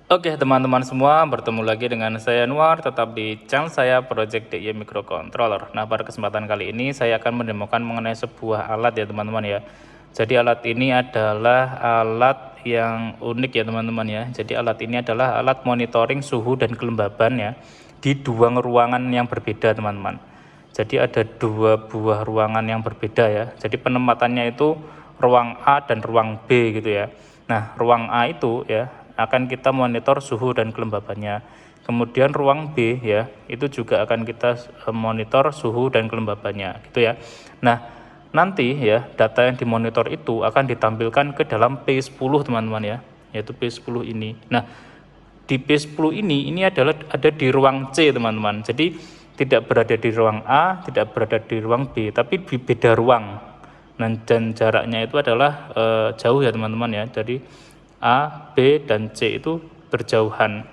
Oke teman-teman semua, bertemu lagi dengan saya Anwar, tetap di channel saya Project DIY Microcontroller. Nah, pada kesempatan kali ini saya akan mendemokan mengenai sebuah alat ya teman-teman ya. Jadi alat ini adalah alat yang unik ya teman-teman ya. Jadi alat ini adalah alat monitoring suhu dan kelembaban ya di dua ruangan yang berbeda teman-teman. Jadi ada dua buah ruangan yang berbeda ya. Jadi penempatannya itu ruang A dan ruang B gitu ya. Nah, ruang A itu ya akan kita monitor suhu dan kelembabannya. Kemudian ruang B ya, itu juga akan kita monitor suhu dan kelembabannya gitu ya. Nah, nanti ya data yang dimonitor itu akan ditampilkan ke dalam P10 teman-teman ya, yaitu P10 ini. Nah, di P10 ini adalah ada di ruang C teman-teman. Jadi tidak berada di ruang A, tidak berada di ruang B, tapi di beda ruang. Nah, dan jaraknya itu adalah jauh ya teman-teman ya. Jadi A, B, dan C itu berjauhan.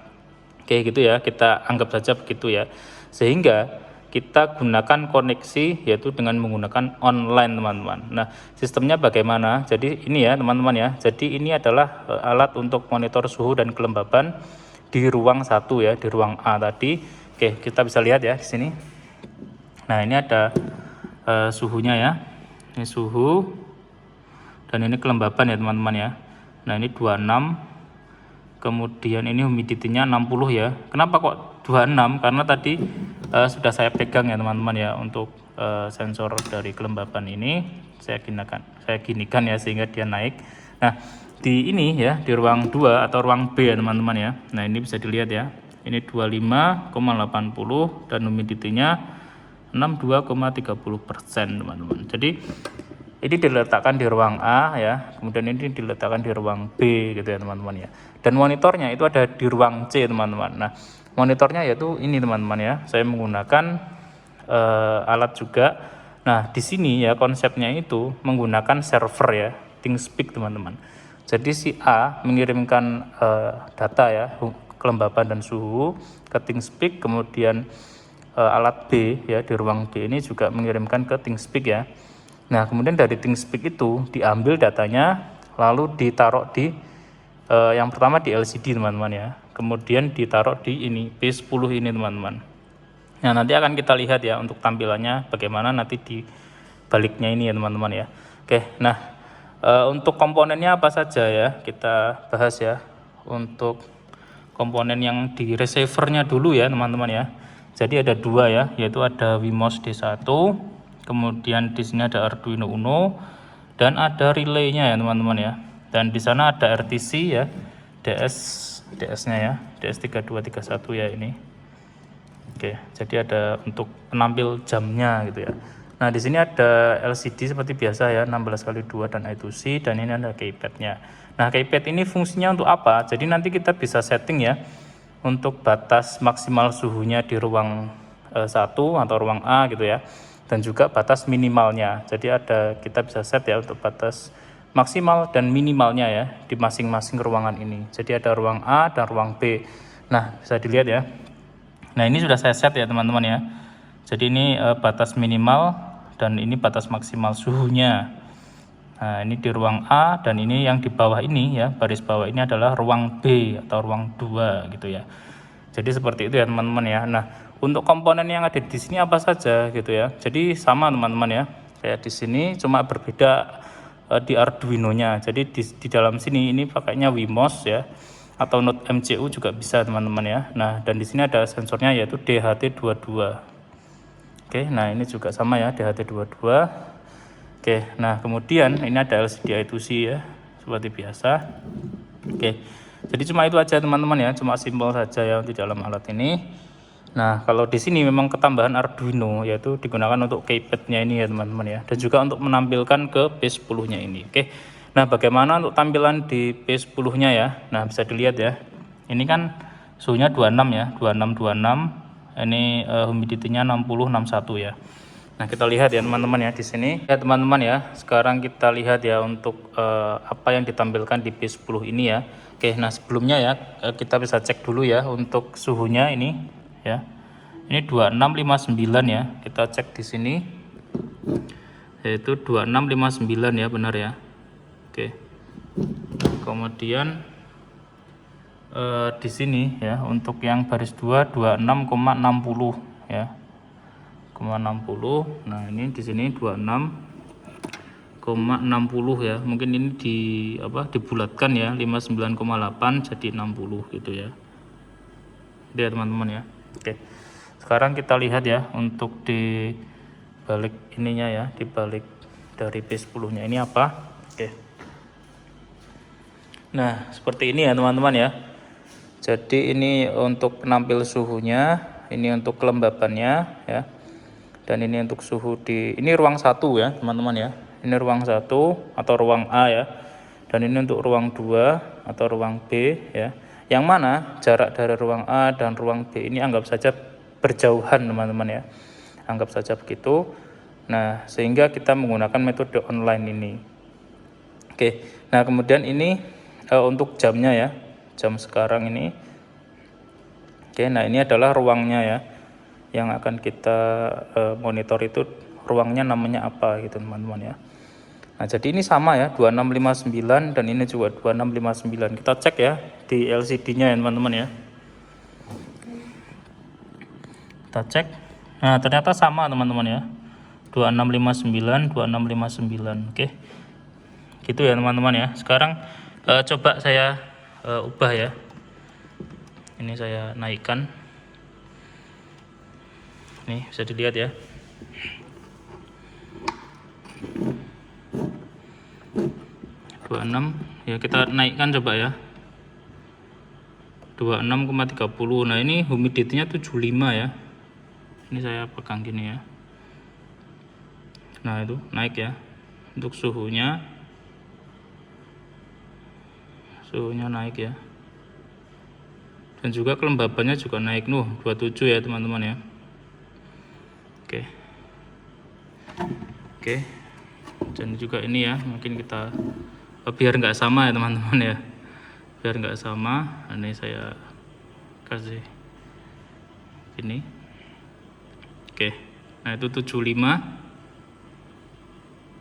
Oke gitu ya, kita anggap saja begitu ya. Sehingga kita gunakan koneksi yaitu dengan menggunakan online teman-teman. Nah, sistemnya bagaimana? Jadi ini ya teman-teman ya. Jadi ini adalah alat untuk monitor suhu dan kelembaban di ruang 1 ya, di ruang A tadi. Oke, kita bisa lihat ya di sini. Nah, ini ada suhunya ya. Ini suhu dan ini kelembaban ya teman-teman ya. Nah, ini 26, kemudian ini humidity-nya 60 ya. Kenapa kok 26? Karena tadi sudah saya pegang ya teman-teman ya, untuk sensor dari kelembaban ini saya ginikan ya sehingga dia naik. Nah, di ini ya, di ruang 2 atau ruang B ya teman-teman ya. Nah, ini bisa dilihat ya. Ini 25,80 dan humidity-nya 62,30% teman-teman. Jadi ini diletakkan di ruang A ya, kemudian ini diletakkan di ruang B gitu ya teman-teman ya. Dan monitornya itu ada di ruang C teman-teman. Nah, monitornya yaitu ini teman-teman ya. Saya menggunakan alat juga. Nah, di sini ya konsepnya itu menggunakan server ya, ThingSpeak teman-teman. Jadi si A mengirimkan data ya, kelembaban dan suhu ke ThingSpeak, kemudian alat B ya di ruang B ini juga mengirimkan ke ThingSpeak ya. Nah, kemudian dari ThingSpeak itu diambil datanya, lalu ditaruh di yang pertama di LCD teman-teman ya, kemudian ditaruh di ini P10 ini teman-teman. Nah, nanti akan kita lihat ya untuk tampilannya bagaimana nanti di baliknya ini ya teman-teman ya. Oke, nah untuk komponennya apa saja ya kita bahas ya. Untuk komponen yang di receivernya dulu ya teman-teman ya. Jadi ada dua ya, yaitu ada Wemos D1, kemudian di sini ada Arduino Uno dan ada relaynya ya teman-teman ya. Dan di sana ada RTC ya, DS-nya ya, DS3231 ya ini. Oke, jadi ada untuk penampil jamnya gitu ya. Nah, di sini ada LCD seperti biasa ya, 16x2 dan I2C, dan ini ada keypad-nya. Nah, keypad ini fungsinya untuk apa? Jadi nanti kita bisa setting ya untuk batas maksimal suhunya di ruang 1 atau ruang A gitu ya. Dan juga batas minimalnya. Jadi kita bisa set ya untuk batas maksimal dan minimalnya ya di masing-masing ruangan ini. Jadi ada ruang A dan ruang B. Nah, bisa dilihat ya. Nah, ini sudah saya set ya teman-teman ya. Jadi ini batas minimal dan ini batas maksimal suhunya. Nah, ini di ruang A dan ini yang di bawah ini ya, baris bawah ini adalah ruang B atau ruang 2 gitu ya. Jadi seperti itu ya teman-teman ya. Nah, untuk komponen yang ada di sini apa saja gitu ya. Jadi sama teman-teman ya. Kayak di sini cuma berbeda di Arduino-nya. Jadi di dalam sini ini pakainya Wemos ya, atau Node MCU juga bisa teman-teman ya. Nah, dan di sini ada sensornya yaitu DHT22. Oke, nah ini juga sama ya, DHT22. Oke, nah kemudian ini ada LCD I2C ya, seperti biasa. Oke, jadi cuma itu aja teman-teman ya, cuma simpel saja ya di dalam alat ini. Nah, kalau di sini memang ketambahan Arduino yaitu digunakan untuk keypad-nya ini ya teman-teman ya, dan juga untuk menampilkan ke P10-nya ini. Oke. Nah, bagaimana untuk tampilan di P10-nya ya? Nah, bisa dilihat ya. Ini kan suhunya 26 ya, 26. Ini humidity-nya 60-61 ya. Nah, kita lihat ya teman-teman ya di sini. Ya teman-teman ya, sekarang kita lihat ya untuk apa yang ditampilkan di P10 ini ya. Oke, nah sebelumnya ya kita bisa cek dulu ya untuk suhunya ini ya. Ini 2659 ya. Kita cek di sini. Yaitu 2659 ya, benar ya. Oke. Kemudian di sini ya, untuk yang baris 2 26,60 ya, 0,60. Nah ini di sini 26,60 ya, mungkin ini dibulatkan ya, 59,8 jadi 60 gitu ya. Dia teman-teman ya. Oke, sekarang kita lihat ya untuk di balik ininya ya, di balik dari P10 nya ini apa. Oke, nah seperti ini ya teman-teman ya. Jadi ini untuk penampil suhunya, ini untuk kelembabannya ya, dan ini untuk suhu ini ruang 1 ya teman-teman ya. Ini ruang 1 atau ruang A ya, dan ini untuk ruang 2 atau ruang B ya. Yang mana jarak dari ruang A dan ruang B ini anggap saja berjauhan teman-teman ya, anggap saja begitu. Nah sehingga kita menggunakan metode online ini. Oke, nah kemudian ini untuk jamnya ya, jam sekarang ini. Oke, nah ini adalah ruangnya ya, yang akan kita monitor itu ruangnya namanya apa gitu teman-teman ya. Nah jadi ini sama ya, 2659 dan ini juga 2659. Kita cek ya di LCD nya ya teman-teman ya, kita cek. Nah ternyata sama teman-teman ya, 2659 2659. Oke, gitu ya teman-teman ya. Sekarang coba saya ubah ya, ini saya naikkan, nih bisa dilihat ya. Ya kita naikkan coba ya, 26,30. Nah ini humidity-nya 75 ya, ini saya pegang gini ya. Nah itu naik ya, untuk suhunya naik ya, dan juga kelembabannya juga naik 27 ya teman-teman ya. Oke, dan juga ini ya, mungkin kita biar nggak sama ya teman-teman ya, biar nggak sama. Ini saya kasih ini. Oke, nah itu 75.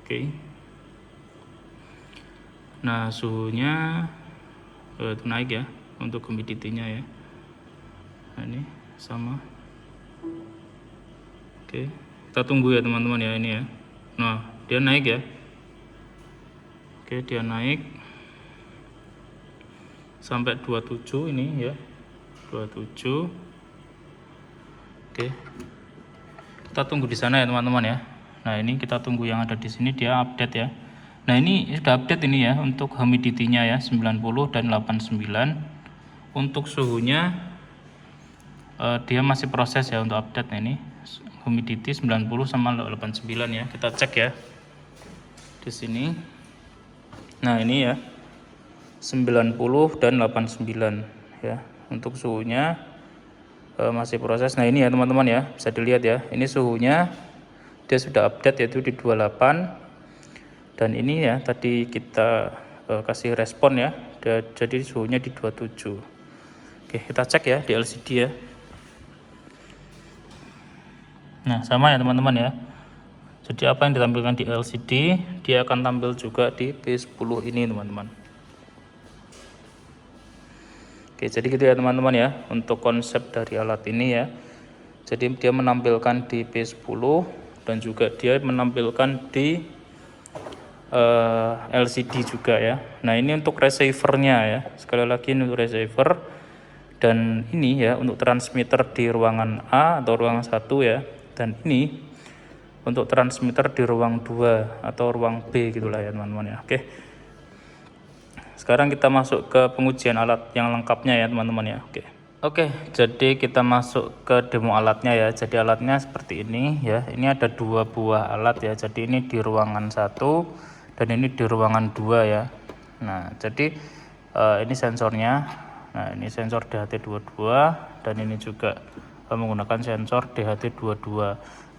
Oke, nah suhunya itu naik ya untuk humidity-nya ya. Nah ini sama. Oke, kita tunggu ya teman-teman ya ini ya. Nah dia naik ya. Oke, dia naik sampai 27 ini ya, 27. Oke, kita tunggu di sana ya teman-teman ya. Nah ini kita tunggu yang ada di sini, dia update ya. Nah ini sudah update ini ya, untuk humidity-nya ya 90 dan 89. Untuk suhunya dia masih proses ya untuk update. Nah, ini humidity 90 sama 89 ya. Kita cek ya di sini. Nah ini ya 90 dan 89 ya, untuk suhunya masih proses. Nah ini ya teman-teman ya, bisa dilihat ya, ini suhunya dia sudah update yaitu di 28, dan ini ya tadi kita kasih respon ya, jadi suhunya di 27. Oke, kita cek ya di LCD ya. Nah sama ya teman-teman ya, jadi apa yang ditampilkan di LCD dia akan tampil juga di P10 ini teman-teman. Oke, jadi gitu ya teman-teman ya untuk konsep dari alat ini ya. Jadi dia menampilkan di P10 dan juga dia menampilkan di LCD juga ya. Nah ini untuk receivernya ya, sekali lagi ini untuk receiver, dan ini ya untuk transmitter di ruangan A atau ruangan 1 ya, dan ini untuk transmitter di ruang 2 atau ruang B gitulah ya teman-teman ya. Oke, sekarang kita masuk ke pengujian alat yang lengkapnya ya teman-teman ya. Oke, jadi kita masuk ke demo alatnya ya. Jadi alatnya seperti ini ya, ini ada 2 buah alat ya. Jadi ini di ruangan 1 dan ini di ruangan 2 ya. Nah jadi ini sensornya. Nah ini sensor DHT22 dan ini juga menggunakan sensor DHT22.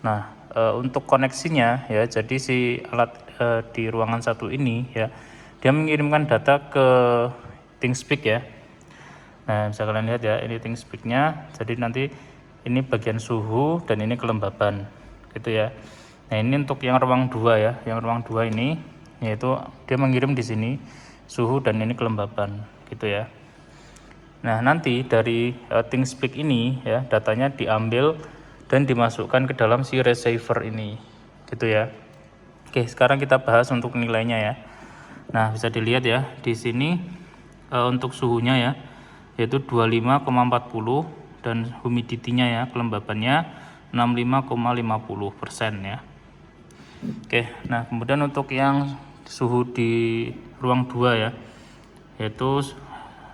Nah untuk koneksinya ya, jadi si alat di ruangan 1 ini ya, dia mengirimkan data ke ThingSpeak ya. Nah bisa kalian lihat ya, ini ThingSpeak-nya. Jadi nanti ini bagian suhu dan ini kelembaban gitu ya. Nah ini untuk yang ruang 2 ya, yang ruang 2 ini yaitu dia mengirim di sini suhu dan ini kelembaban gitu ya. Nah, nanti dari ThingSpeak ini ya, datanya diambil dan dimasukkan ke dalam si receiver ini, gitu ya. Oke, sekarang kita bahas untuk nilainya ya. Nah, bisa dilihat ya, di sini untuk suhunya ya, yaitu 25,40 dan humidity-nya ya, kelembabannya 65,50% ya. Oke, nah kemudian untuk yang suhu di ruang 2 ya, yaitu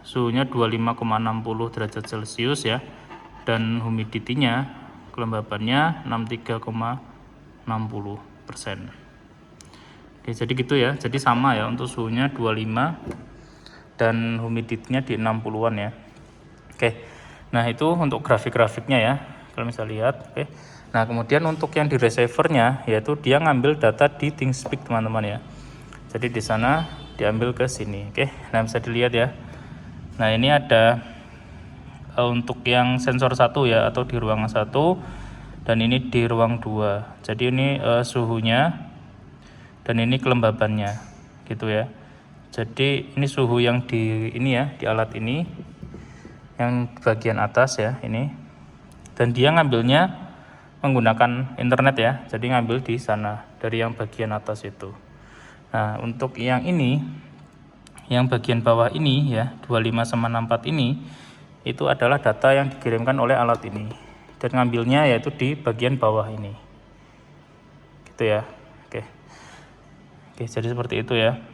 suhunya 25,60 derajat Celcius ya, dan humidity-nya kelembabannya 63,60%. Oke, jadi gitu ya, jadi sama ya untuk suhunya 25 dan humidity-nya di 60-an ya. Oke, nah itu untuk grafik-grafiknya ya, kalau bisa lihat. Oke, nah kemudian untuk yang di receiver-nya, yaitu dia ngambil data di ThingSpeak teman-teman ya. Jadi di sana diambil ke sini. Oke, nah bisa dilihat ya. Nah ini ada untuk yang sensor 1 ya, atau di ruang 1, dan ini di ruang 2. Jadi ini suhunya dan ini kelembabannya gitu ya. Jadi ini suhu yang di ini ya, di alat ini yang bagian atas ya ini, dan dia ngambilnya menggunakan internet ya, jadi ngambil di sana dari yang bagian atas itu. Nah untuk yang ini, yang bagian bawah ini ya, 25/64 ini, itu adalah data yang dikirimkan oleh alat ini, dan ngambilnya yaitu di bagian bawah ini gitu ya. Oke, jadi seperti itu ya.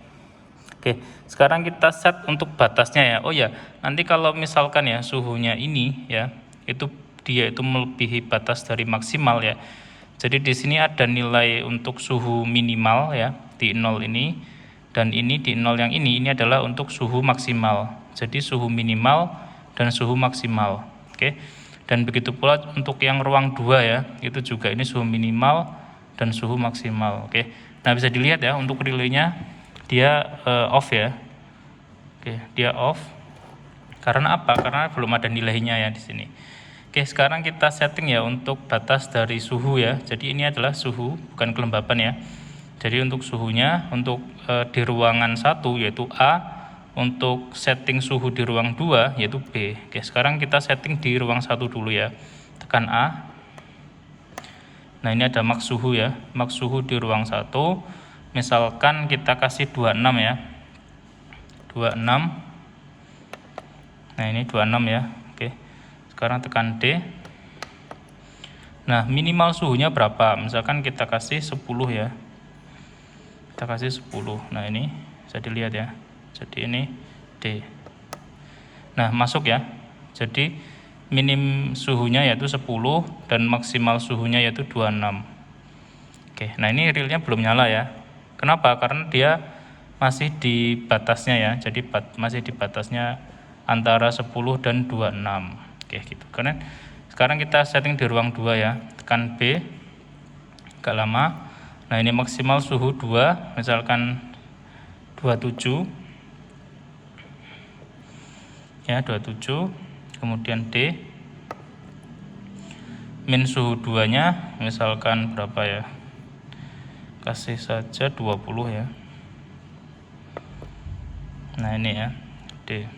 Oke, sekarang kita set untuk batasnya ya. Oh ya, nanti kalau misalkan ya suhunya ini ya, itu dia itu melebihi batas dari maksimal ya. Jadi di sini ada nilai untuk suhu minimal ya di 0 ini, dan ini di 0 yang ini adalah untuk suhu maksimal. Jadi suhu minimal dan suhu maksimal. Oke. Dan begitu pula untuk yang ruang 2 ya, itu juga ini suhu minimal dan suhu maksimal. Oke. Nah, bisa dilihat ya untuk relaynya dia off ya. Oke, dia off. Karena apa? Karena belum ada nilainya ya di sini. Oke, sekarang kita setting ya untuk batas dari suhu ya. Jadi ini adalah suhu, bukan kelembaban ya. Jadi untuk suhunya, untuk di ruangan 1 yaitu A, untuk setting suhu di ruang 2 yaitu B. Oke, sekarang kita setting di ruang 1 dulu ya. Tekan A. Nah, ini ada max suhu ya. Max suhu di ruang 1. Misalkan kita kasih 26 ya. 26. Nah, ini 26 ya. Oke. Sekarang tekan D. Nah, minimal suhunya berapa? Misalkan kita kasih 10 ya. Kita kasih 10. Nah, ini bisa dilihat ya. Jadi ini D. Nah, masuk ya. Jadi minim suhunya yaitu 10 dan maksimal suhunya yaitu 26. Oke, nah ini realnya belum nyala ya. Kenapa? Karena dia masih di batasnya ya. Jadi masih di batasnya antara 10 dan 26. Oke, gitu. Karena sekarang kita setting di ruang 2 ya. Tekan B. Agak lama. Nah, ini maksimal suhu 2, misalkan 27. Ya, 27. Kemudian D. Min suhu 2-nya misalkan berapa ya? Kasih saja 20 ya. Nah, ini ya, D.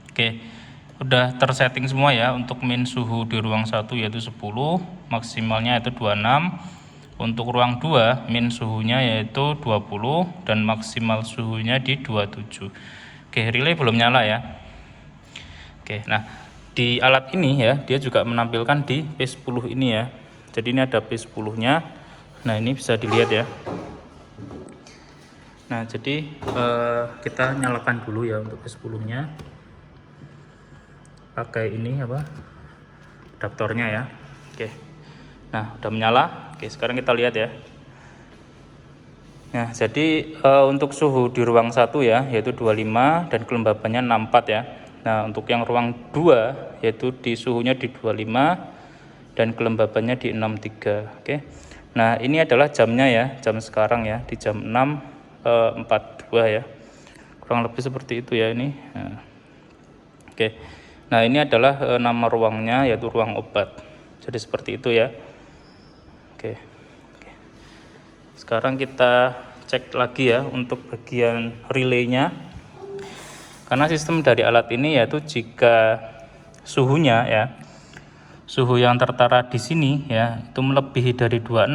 Oke, udah tersetting semua ya untuk min suhu di ruang 1 yaitu 10, maksimalnya yaitu 26. Untuk ruang 2 min suhunya yaitu 20 dan maksimal suhunya di 27. Oke, relay belum nyala ya. Oke, nah di alat ini ya, dia juga menampilkan di P10 ini ya. Jadi ini ada P10-nya. Nah, ini bisa dilihat ya. Nah, jadi kita nyalakan dulu ya untuk P10-nya. Pakai ini apa? Adaptornya ya. Oke. Nah, udah menyala. Oke, sekarang kita lihat ya. Nah, jadi untuk suhu di ruang 1 ya, yaitu 25 dan kelembabannya 64 ya. Nah, untuk yang ruang 2 yaitu di suhunya di 25 dan kelembabannya di 63. Oke. Nah, ini adalah jamnya ya, jam sekarang ya, di jam 6.42 ya. Kurang lebih seperti itu ya ini. Nah, oke. Nah, ini adalah nama ruangnya yaitu ruang obat. Jadi seperti itu ya. Oke. Sekarang kita cek lagi ya untuk bagian relaynya. Karena sistem dari alat ini yaitu jika suhunya ya, suhu yang tertera di sini ya itu melebihi dari 26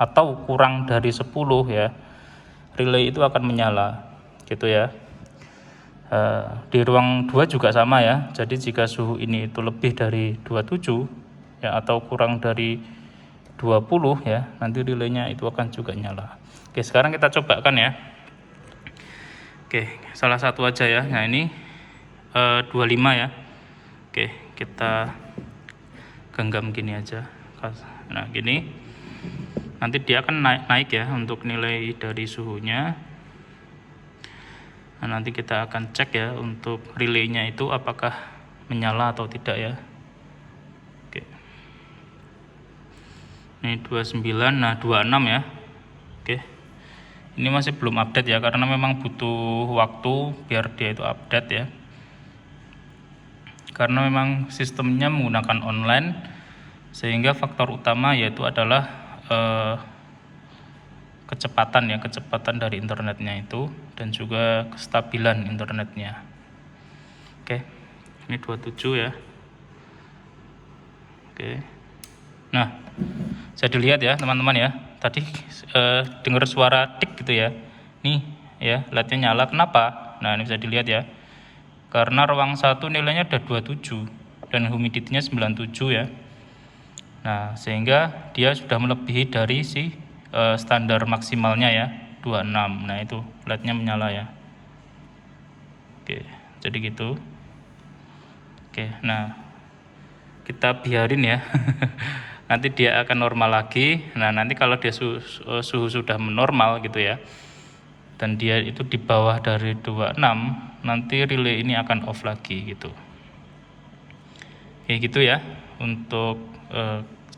atau kurang dari 10 ya, relay itu akan menyala gitu ya. Di ruang 2 juga sama ya. Jadi jika suhu ini itu lebih dari 27 ya atau kurang dari 20 ya, nanti relaynya itu akan juga nyala. Oke, sekarang kita cobakan ya. Oke, salah satu aja ya. Nah, ini 25 ya. Oke, kita genggam gini aja. Nah, gini. Nanti dia akan naik ya untuk nilai dari suhunya. Nah, nanti kita akan cek ya untuk relaynya itu apakah menyala atau tidak ya. Oke. Ini 29, nah 26 ya. Oke. Ini masih belum update ya, karena memang butuh waktu biar dia itu update ya. Karena memang sistemnya menggunakan online, sehingga faktor utama yaitu adalah kecepatan ya, kecepatan dari internetnya itu dan juga kestabilan internetnya. Oke, ini 27 ya. Oke. Nah, bisa dilihat ya teman-teman ya. Tadi dengar suara tik gitu ya. Nih ya, lightnya nyala. Kenapa? Nah, ini bisa dilihat ya. Karena ruang 1 nilainya ada 27 dan humidity-nya 97 ya. Nah, sehingga dia sudah melebihi dari si standar maksimalnya ya, 26. Nah, itu lightnya menyala ya. Oke, jadi gitu. Oke, nah kita biarin ya. Nanti dia akan normal lagi. Nah, nanti kalau dia suhu sudah normal gitu ya, dan dia itu di bawah dari 26, nanti relay ini akan off lagi gitu. Kayak gitu ya untuk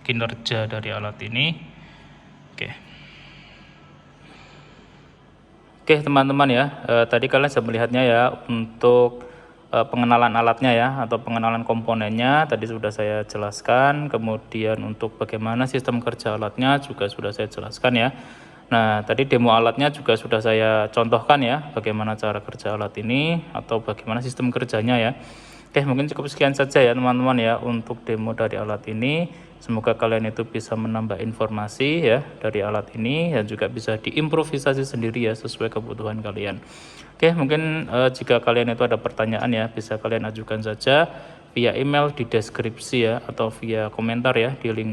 kinerja dari alat ini. Oke teman-teman ya, tadi kalian sudah melihatnya ya untuk pengenalan alatnya ya, atau pengenalan komponennya tadi sudah saya jelaskan. Kemudian untuk bagaimana sistem kerja alatnya juga sudah saya jelaskan ya. Nah, tadi demo alatnya juga sudah saya contohkan ya, bagaimana cara kerja alat ini atau bagaimana sistem kerjanya ya. Oke, mungkin cukup sekian saja ya teman-teman ya untuk demo dari alat ini. Semoga kalian itu bisa menambah informasi ya dari alat ini dan juga bisa diimprovisasi sendiri ya sesuai kebutuhan kalian. Oke, mungkin jika kalian itu ada pertanyaan ya, bisa kalian ajukan saja via email di deskripsi ya, atau via komentar ya di link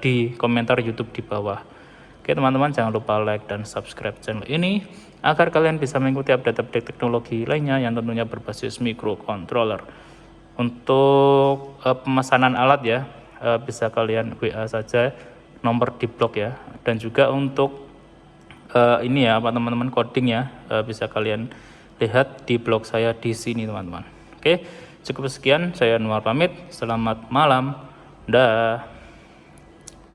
di komentar YouTube di bawah. Oke teman-teman, jangan lupa like dan subscribe channel ini agar kalian bisa mengikuti update-update teknologi lainnya yang tentunya berbasis microcontroller. Untuk pemesanan alat ya, bisa kalian WA saja nomor di blog ya. Dan juga untuk ini ya Pak teman-teman, coding ya, bisa kalian lihat di blog saya di sini teman-teman. Oke, cukup sekian, saya Anwar pamit. Selamat malam. Dah.